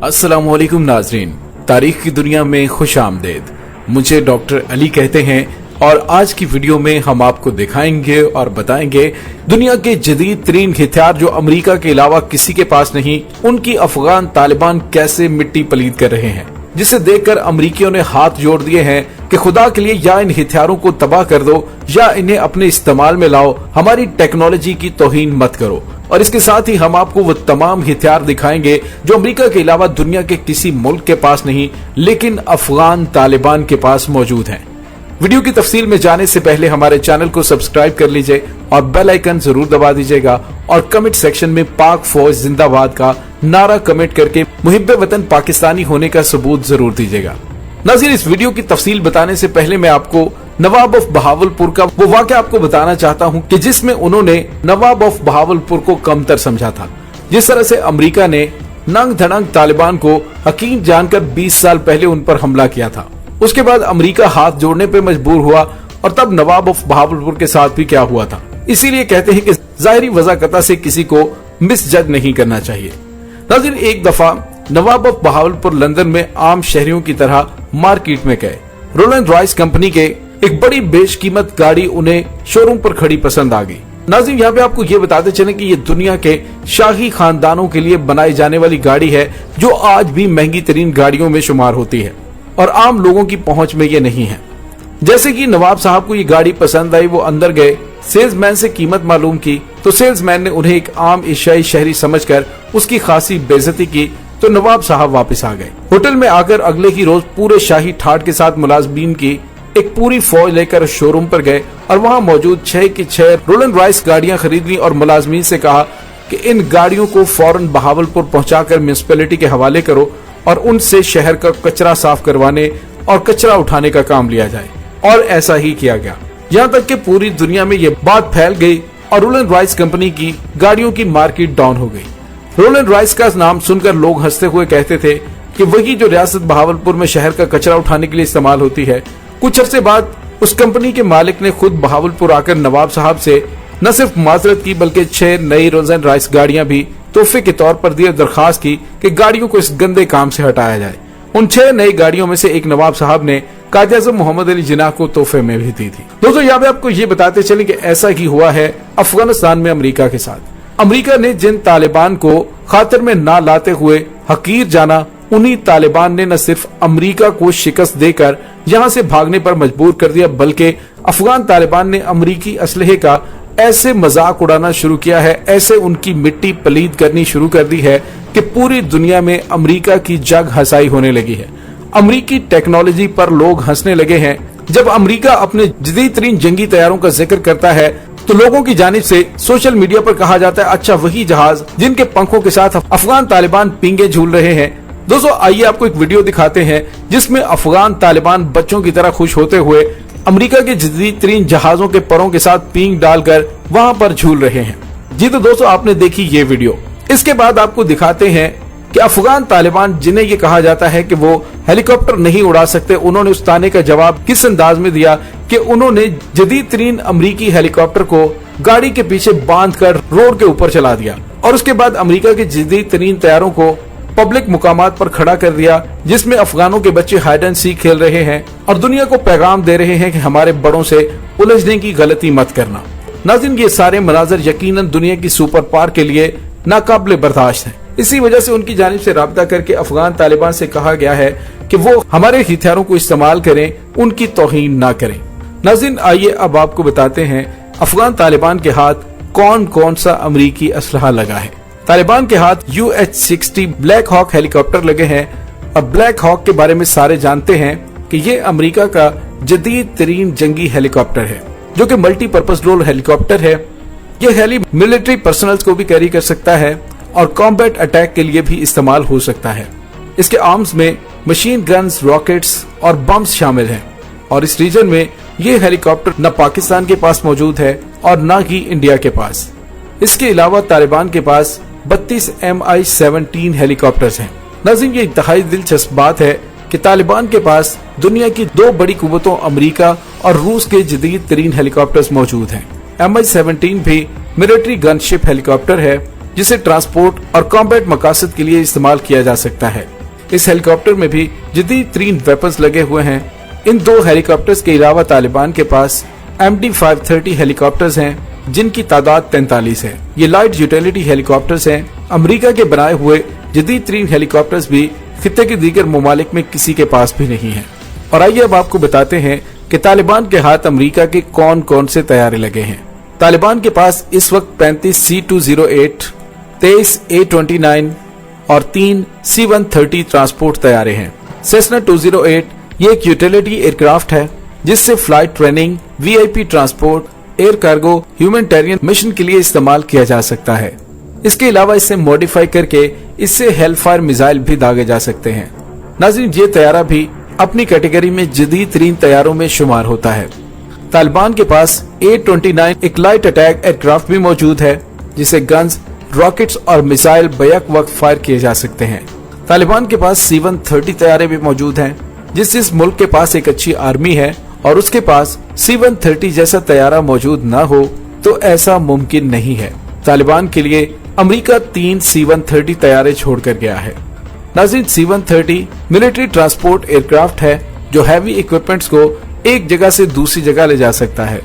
अस्सलाम वालेकुम नाजरीन, तारीख की दुनिया में खुश आमदेद। मुझे डॉक्टर अली कहते हैं और आज की वीडियो में हम आपको दिखाएंगे और बताएंगे दुनिया के जदीद तरीन हथियार जो अमेरिका के अलावा किसी के पास नहीं, उनकी अफगान तालिबान कैसे मिट्टी पलीद कर रहे हैं, जिसे देखकर अमरीकियों ने हाथ जोड़ दिए हैं कि खुदा के लिए या इन हथियारों को तबाह कर दो या इन्हें अपने इस्तेमाल में लाओ, हमारी टेक्नोलॉजी की तौहीन मत करो। और इसके साथ ही हम आपको वो तमाम हथियार दिखाएंगे जो अमेरिका के अलावा दुनिया के किसी मुल्क के पास नहीं, लेकिन अफगान तालिबान के पास मौजूद हैं। वीडियो की तफसील में जाने से पहले हमारे चैनल को सब्सक्राइब कर लीजिए और बेल आइकन जरूर दबा दीजिएगा और कमेंट सेक्शन में पाक फौज जिंदाबाद का नारा कमेंट करके मुहिब्बे वतन पाकिस्तानी होने का सबूत जरूर दीजिएगा। नाज़रीन, इस वीडियो की तफसील बताने से पहले मैं आपको नवाब ऑफ बहावलपुर का वो वाक़या आपको बताना चाहता हूं कि जिसमें उन्होंने नवाब ऑफ बहावलपुर को कमतर समझा था। जिस तरह से अमेरिका ने नंग धड़ंग तालिबान को हकीम जानकर 20 साल पहले उन पर हमला किया था, उसके बाद अमेरिका हाथ जोड़ने पे मजबूर हुआ और तब नवाब ऑफ बहावलपुर के साथ भी क्या हुआ था। इसीलिए कहते हैं कि जाहिरी वजाकता से किसी को मिसजज नहीं करना चाहिए। नाज़रीन, एक दफा नवाब ऑफ बहावलपुर लंदन में आम शहरियों की तरह मार्केट में गए। रोलैंड रॉयस कंपनी के एक बड़ी बेशकीमत गाड़ी उन्हें शोरूम पर खड़ी पसंद आ गई। नाज़रीन, यहाँ पे आपको ये बताते चले कि ये दुनिया के शाही खानदानों के लिए बनाई जाने वाली गाड़ी है जो आज भी महंगी तरीन गाड़ियों में शुमार होती है और आम लोगों की पहुंच में ये नहीं है। जैसे कि नवाब साहब को ये गाड़ी पसंद आई, वो अंदर गए, सेल्समैन से कीमत मालूम की तो सेल्समैन ने उन्हें एक आम एशियाई शहरी समझकर उसकी खासी बेइज्जती की तो नवाब साहब वापस आ गए। होटल में आकर अगले ही रोज पूरे शाही ठाट के साथ मुलाजमीन की एक पूरी फौज लेकर शोरूम पर गए और वहां मौजूद 6 की 6 रोलैंड रॉयस गाड़ियां खरीद ली और मुलाजमीन से कहा कि इन गाड़ियों को फौरन बहावलपुर पहुंचाकर म्युनिसिपैलिटी के हवाले करो और उनसे शहर का कचरा साफ करवाने और कचरा उठाने का काम लिया जाए। और ऐसा ही किया गया, यहाँ तक कि पूरी दुनिया में ये बात फैल गई और रोलैंड रॉयस कंपनी की गाड़ियों की मार्केट डाउन हो गई। रोलैंड रॉयस का नाम सुनकर लोग हंसते हुए कहते थे कि वही जो रियासत बहावलपुर में शहर का कचरा उठाने के लिए इस्तेमाल होती है। कुछ अरसे बाद उस कंपनी के मालिक ने खुद बहावलपुर आकर नवाब साहब से न सिर्फ माजरत की बल्कि 6 नई रोलैंड रॉयस गाड़ियां भी तोहफे के तौर पर दी और दरखास्त की कि गाड़ियों को इस गंदे काम से हटाया जाए। उन 6 नई गाड़ियों में से एक नवाब साहब ने कायद-ए-आज़म मोहम्मद अली जिन्नाह को तोहफे में भी दी थी। दोस्तों, यहाँ पे आपको ये बताते चले कि ऐसा ही हुआ है अफगानिस्तान में अमेरिका के साथ। अमेरिका ने जिन तालिबान को खातिर में ना लाते हुए हकीर जाना, उन्हीं तालिबान ने न सिर्फ अमेरिका को शिकस्त देकर यहाँ से भागने पर मजबूर कर दिया, बल्कि अफगान तालिबान ने अमेरिकी असलहे का ऐसे मजाक उड़ाना शुरू किया है, ऐसे उनकी मिट्टी पलीद करनी शुरू कर दी है कि पूरी दुनिया में अमेरिका की जग हंसाई होने लगी है। अमेरिकी टेक्नोलॉजी पर लोग हंसने लगे हैं। जब अमेरिका अपने जदीद तरीन जंगी तैयारों का जिक्र करता है तो लोगों की जानिब से सोशल मीडिया पर कहा जाता है, अच्छा वही जहाज जिनके पंखों के साथ अफगान तालिबान पींगे झूल रहे हैं। दोस्तों, आइए आपको एक वीडियो दिखाते हैं जिसमें अफगान तालिबान बच्चों की तरह खुश होते हुए अमेरिका के जदीद तरीन जहाजों के परों के साथ पींग डालकर वहां पर झूल रहे हैं। जी तो दोस्तों, आपने देखी ये वीडियो। इसके बाद आपको दिखाते हैं कि अफगान तालिबान जिन्हें ये कहा जाता है कि वो हेलीकॉप्टर नहीं उड़ा सकते, उन्होंने उस ताने का जवाब किस अंदाज में दिया कि उन्होंने जदीद तरीन अमरीकी हेलीकॉप्टर को गाड़ी के पीछे बांधकर रोड के ऊपर चला दिया और उसके बाद अमेरिका के जदीद तरीन तैयारों को पब्लिक मुकामात पर खड़ा कर दिया, जिसमें अफगानों के बच्चे हाइड एंड सीक खेल रहे हैं और दुनिया को पैगाम दे रहे हैं कि हमारे बड़ों से उलझने की गलती मत करना। नाज़रीन, ये सारे मनाजर यकीनन दुनिया की सुपर पावर के लिए नाकाबिले बर्दाश्त हैं। इसी वजह से उनकी जानिब से राब्ता करके अफगान तालिबान से कहा गया है कि वो हमारे हथियारों को इस्तेमाल करें, उनकी तौहीन ना करें। नाज़रीन, आइए अब आपको बताते हैं अफगान तालिबान के हाथ कौन कौन सा अमरीकी असलहा लगा है। तालिबान के हाथ UH-60 ब्लैक हॉक हेलीकॉप्टर लगे हैं और ब्लैक हॉक के बारे में सारे जानते हैं कि ये अमेरिका का जदीद तरीन जंगी हेलीकॉप्टर है जो कि मल्टीपर्पज रोल हेलीकॉप्टर है। ये हेली मिलिट्री पर्सनल को भी कैरी कर सकता है और कॉम्बैट अटैक के लिए भी इस्तेमाल हो सकता है। इसके आर्म्स में मशीन गन्स, रॉकेट्स और बम्स शामिल हैं और इस रीजन में ये हेलीकॉप्टर न पाकिस्तान के पास मौजूद है और न ही इंडिया के पास। इसके अलावा तालिबान के पास 32 MI-17 हेलीकॉप्टर्स हैं। नाज़रीन, ये इंतहाई दिलचस्प बात है कि तालिबान के पास दुनिया की 2 बड़ी कुव्वतों अमेरिका और रूस के जदीद तरीन हेलीकॉप्टर्स मौजूद हैं। MI-17 भी मिलिट्री गनशिप हेलीकॉप्टर है जिसे ट्रांसपोर्ट और कॉम्बैट मकासद के लिए इस्तेमाल किया जा सकता है। इस हेलीकॉप्टर में भी जदीद तरीन वेपन्स लगे हुए हैं। इन 2 हेलीकॉप्टर्स के अलावा तालिबान के पास MD-530 हेलीकॉप्टर्स हैं, जिनकी तादाद 43 है। ये लाइट यूटिलिटी हेलीकॉप्टर्स हैं। अमेरिका के बनाए हुए जदीद तरीन हेलीकॉप्टर्स भी खित्ते के दीगर ममालिक में किसी के पास भी नहीं है। और आइए अब आपको बताते हैं कि तालिबान के हाथ अमेरिका के कौन कौन से तैयारे लगे हैं। तालिबान के पास इस वक्त 35 C-208, 23 A-29 और 3 C-130 ट्रांसपोर्ट तैयारे हैं। सेस्ना 208 ये एक यूटिलिटी एयरक्राफ्ट है, जिससे flight training, VIP transport, air cargo, humanitarian mission के लिए इस्तेमाल किया जा सकता है। इसके अलावा इसे मॉडिफाई करके इससे हेलफायर मिसाइल भी दागे जा सकते हैं। नाज़रीन, ये तैयारा भी अपनी कैटेगरी में जदीद तरीन तैयारों में शुमार होता है। तालिबान के पास A-29 एक लाइट अटैक एयरक्राफ्ट भी मौजूद है, जिसे गन्स, रॉकेट्स और मिसाइल बैक वक्त फायर किए जा सकते हैं। तालिबान के पास C-130 तैयारे भी मौजूद हैं। जिस मुल्क के पास एक अच्छी आर्मी है और उसके पास C-130 जैसा तैयारा मौजूद न हो, तो ऐसा मुमकिन नहीं है। तालिबान के लिए अमेरिका 3 C-130 तैयारे छोड़कर गया है। नाज़रीन, C-130 मिलिट्री ट्रांसपोर्ट एयरक्राफ्ट है, जो हैवी इक्विपमेंट्स को एक जगह से दूसरी जगह ले जा सकता है,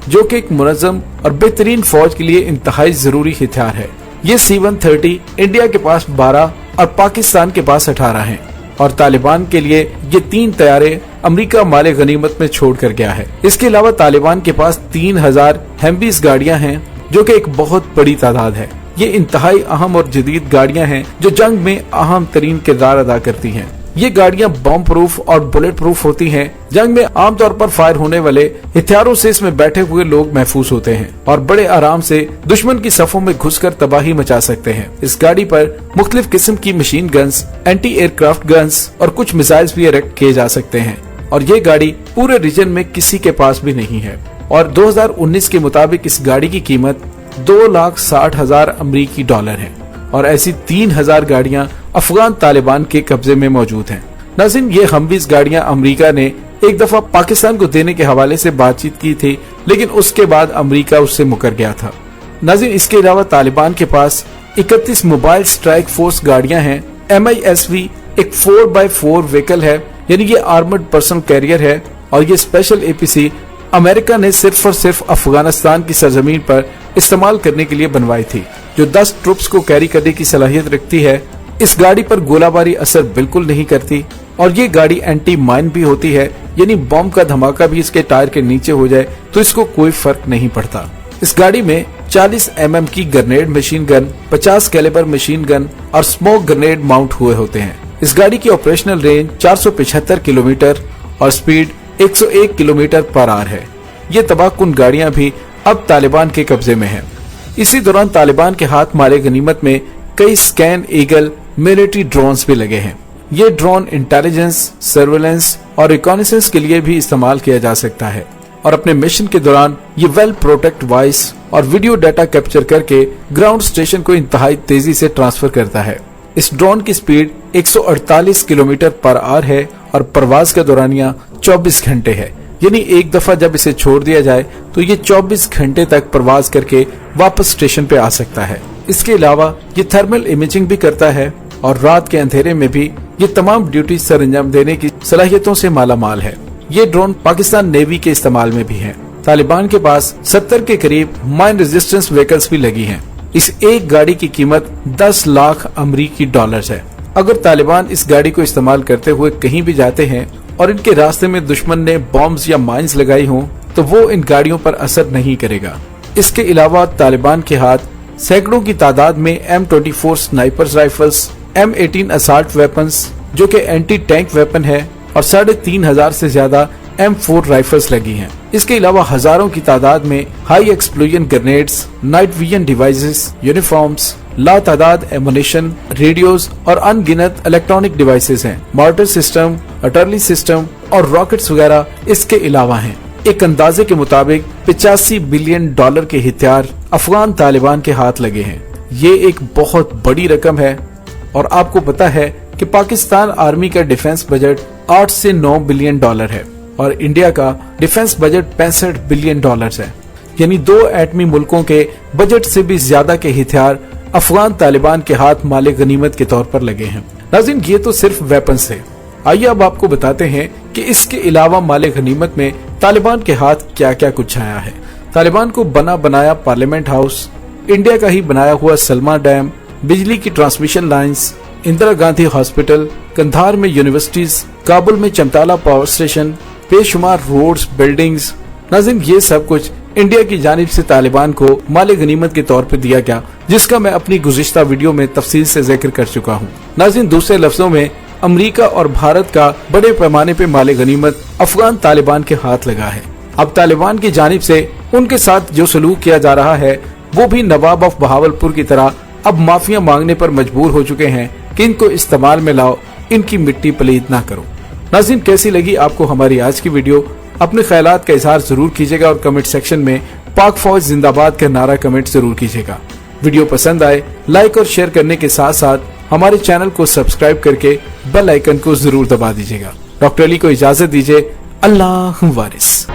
जो कि एक मुनज़्ज़म और बेहतरीन फौज के लिए इंतहाई जरूरी हथियार है। ये C-130 इंडिया के पास 12 और पाकिस्तान के पास 18 हैं और तालिबान के लिए ये 3 तैयारे अमेरिका माले गनीमत में छोड़ कर गया है। इसके अलावा तालिबान के पास 3000 हैम्बीज गाड़ियां हैं, जो कि एक बहुत बड़ी तादाद है। ये इंतहाई अहम और जदीद गाड़ियां हैं जो जंग में अहम तरीन किरदार अदा करती हैं। ये गाड़ियां बॉम्ब प्रूफ और बुलेट प्रूफ होती हैं। जंग में आमतौर पर फायर होने वाले हथियारों से इसमें बैठे हुए लोग महफूज होते हैं और बड़े आराम से दुश्मन की सफों में घुसकर तबाही मचा सकते हैं। इस गाड़ी पर मुख्तलिफ किस्म की machine guns, anti aircraft guns और कुछ मिसाइल्स भी इरेक्ट किए जा सकते हैं और ये गाड़ी पूरे रीजन में किसी के पास भी नहीं है। और 2019 के मुताबिक इस गाड़ी की कीमत $2,60,000 अमरीकी डॉलर है और ऐसी 3000 गाड़ियां अफगान तालिबान के कब्जे में मौजूद हैं। नाज़रीन, ये हमवीज गाड़ियां अमेरिका ने एक दफा पाकिस्तान को देने के हवाले से बातचीत की थी, लेकिन उसके बाद अमेरिका उससे मुकर गया था। नाज़रीन, इसके अलावा तालिबान के पास 31 मोबाइल स्ट्राइक फोर्स गाड़ियां हैं। MISV एक 4x4 व्हीकल है, यानी ये आर्मर्ड पर्सनल कैरियर है और ये स्पेशल APC अमेरिका ने सिर्फ और सिर्फ अफगानिस्तान की सरजमीन पर इस्तेमाल करने के लिए बनवाई थी, जो 10 ट्रुप्स को कैरी करने की सलाहियत रखती है। इस गाड़ी पर गोलाबारी असर बिल्कुल नहीं करती और ये गाड़ी एंटी माइन भी होती है, यानी बॉम्ब का धमाका भी इसके टायर के नीचे हो जाए तो इसको कोई फर्क नहीं पड़ता। इस गाड़ी में 40 mm की grenade machine gun, 50 calibre machine gun और स्मोक ग्रेनेड माउंट हुए होते हैं। इस गाड़ी की ऑपरेशनल रेंज 475 किलोमीटर और स्पीड 101 किलोमीटर पर आवर है। ये तबाहकुन गाड़ियां भी अब तालिबान के कब्जे में हैं। इसी दौरान तालिबान के हाथ मारे गनीमत में कई स्कैन ईगल मिलिट्री ड्रोन्स भी लगे हैं। ये ड्रोन इंटेलिजेंस, सर्वेलेंस और रिकॉनेसेंस के लिए भी इस्तेमाल किया जा सकता है और अपने मिशन के दौरान ये वेल प्रोटेक्ट वॉइस और वीडियो डाटा कैप्चर करके ग्राउंड स्टेशन को इंतहाई तेजी से ट्रांसफर करता है। इस ड्रोन की स्पीड 148 किलोमीटर पर आवर है और परवाज का दौरानिया 24 घंटे है, यानी एक दफा जब इसे छोड़ दिया जाए तो ये 24 घंटे तक परवाज करके वापस स्टेशन पे आ सकता है। इसके अलावा ये थर्मल इमेजिंग भी करता है और रात के अंधेरे में भी ये तमाम ड्यूटी सर अंजाम देने की सलाहियतों से माला माल है। ये ड्रोन पाकिस्तान नेवी के इस्तेमाल में भी है। तालिबान के पास 70 के करीब माइन रेजिस्टेंस व्हीकल्स भी लगी हैं। इस एक गाड़ी की कीमत 10 लाख अमरीकी डॉलर है। अगर तालिबान इस गाड़ी को इस्तेमाल करते हुए कहीं भी जाते हैं और इनके रास्ते में दुश्मन ने बॉम्ब्स या माइंस लगाई हों, तो वो इन गाड़ियों पर असर नहीं करेगा। इसके अलावा तालिबान के हाथ सैकड़ों की तादाद में M24 sniper rifles, M18 assault weapons जो कि एंटी टैंक वेपन है और 3500 से ज्यादा M4 राइफल्स लगी हैं। इसके अलावा हजारों की तादाद में high explosion grenades, night vision devices, uniforms, ला तादाद एमुनेशन, रेडियोस और अनगिनत इलेक्ट्रॉनिक डिवाइसेस हैं। मॉर्टर सिस्टम, आर्टिलरी सिस्टम और रॉकेट्स वगैरह इसके अलावा हैं। एक अंदाजे के मुताबिक 85 बिलियन डॉलर के हथियार अफगान तालिबान के हाथ लगे हैं। ये एक बहुत बड़ी रकम है और आपको पता है कि पाकिस्तान आर्मी का डिफेंस बजट 8 से 9 बिलियन डॉलर है और इंडिया का डिफेंस बजट 65 बिलियन डॉलर है। यानी दो एटमी मुल्कों के बजट से भी ज्यादा के हथियार अफगान तालिबान के हाथ माले गनीमत के तौर पर लगे हैं। नाज़रीन, ये तो सिर्फ वेपन्स थे। आइए अब आपको बताते हैं कि इसके अलावा माले गनीमत में तालिबान के हाथ क्या क्या कुछ आया है। तालिबान को बना बनाया पार्लियामेंट हाउस, इंडिया का ही बनाया हुआ सलमा डैम, बिजली की transmission lines, Indira Gandhi hospital, Kandahar में यूनिवर्सिटीज, काबुल में चमताला पावर स्टेशन, बेशुमार रोड्स, बिल्डिंग्स। नाज़रीन, ये सब कुछ इंडिया की जानिब से तालिबान को माले गनीमत के तौर पर दिया गया, जिसका मैं अपनी गुज़िश्ता वीडियो में तफसील से जिक्र कर चुका हूँ। नाज़रीन, दूसरे लफ्जों में अमेरिका और भारत का बड़े पैमाने पे माले गनीमत अफगान तालिबान के हाथ लगा है। अब तालिबान की जानिब से उनके साथ जो सलूक किया जा रहा है वो भी नवाब ऑफ बहावलपुर की तरह अब माफिया मांगने पर मजबूर हो चुके हैं कि इनको इस्तेमाल में लाओ, इनकी मिट्टी पलीद ना करो। नाज़रीन, कैसी लगी आपको हमारी आज की वीडियो? अपने ख्यालात का इजहार जरूर कीजिएगा और कमेंट सेक्शन में पाक फौज जिंदाबाद का नारा कमेंट जरूर कीजिएगा। वीडियो पसंद आए लाइक और शेयर करने के साथ साथ हमारे चैनल को सब्सक्राइब करके बेल आइकन को जरूर दबा दीजिएगा। डॉक्टर अली को इजाजत दीजिए। अल्लाह वारिस।